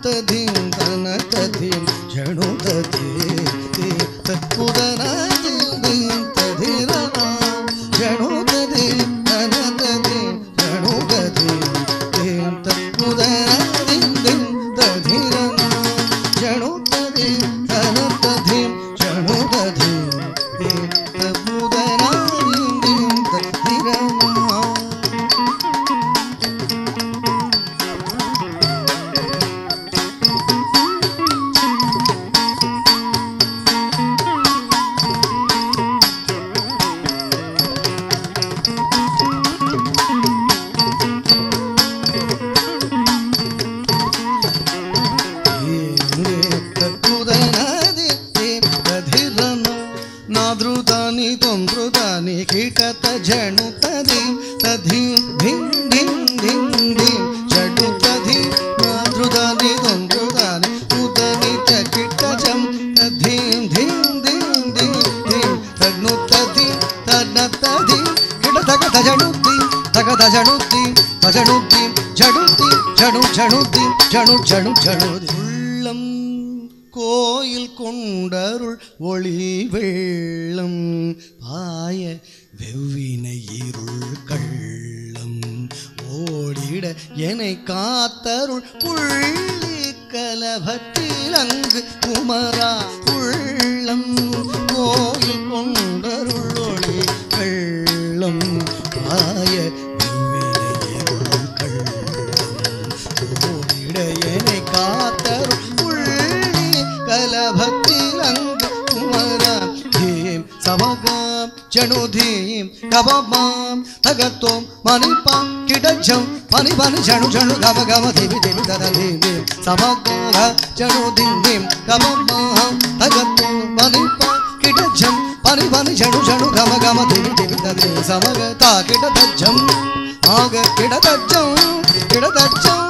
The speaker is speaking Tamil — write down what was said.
ತದಿಂ ತನ ತದಿಂ ಜಣು ತದಿ ತತ್ಪುದನ ತದಿರನ ಜಣು ತದಿ ತನ ತದಿ ಜಣು ತದಿ ತತ್ಪುದನ ತದಿರನ ಜಣು ತದಿ ತನ ತದಿ ಜಣು ತದಿ ತತ್ಪುದನ ತದಿರನ ನಾದೃದಾನಿ ತೊಂದೃದಾನಿ ಕೀಟತ ಜಣುತದಿ ತಧಿಂ ಧಿಂ ಧಿಂ ಧಿಂ ಧಿಂ ಜಡುತಧಿ ನಾದೃದಾನಿ ತೊಂದೃದಾನಿ ಉದನಿತ ಕಿಟ್ಟಜಂ ತಧಿಂ ಧಿಂ ಧಿಂ ಧಿಂ ಧಿಂ ತಗ್ನುತಧಿ ತನ್ನತಧಿ ಕಿಟತಗ ತಜಣುದ್ದಿ ತಗದ ಜಣುದ್ದಿ ತಜಣುದ್ದಿ ಜಡುದ್ದಿ ಜಣು ಜಣುದ್ದಿ ಜಣು ಜಣು ಜಣುದಿ உள்ளம் கோயில் கொண்டருள் ஒளி வெள்ளம் பாய வெவ்வினை இருள் கள்ளம் ஓடிட என்னை காத்தருள் புள்ளி கலபத்தில் அங்கு குமரா உள்ளம் கோயில் கொண்டருள் ஒளி வெள்ளம் பாய வெவ்வினை இருள் கள்ளம் ஓடிட என்னை காத்தருள் கலபத்திலங்க குமரா தீம் சமகம் ஜணுதீம் கபமாம் தகத்தோம் மணிப்பாம் கிடஜம் பனி பனி ஜணு ஜணு கம கம திவி திவி தததீம் சமகம் ஜணுதீம் கபமாம் தகத்தோம் மணிப்பாம் கிடஜம் பனி பனி ஜணு ஜணு கம கம திவி திவி தததீம் சமக தா கிடதஜம் ஆக கிடதஜம் கிடதஜம்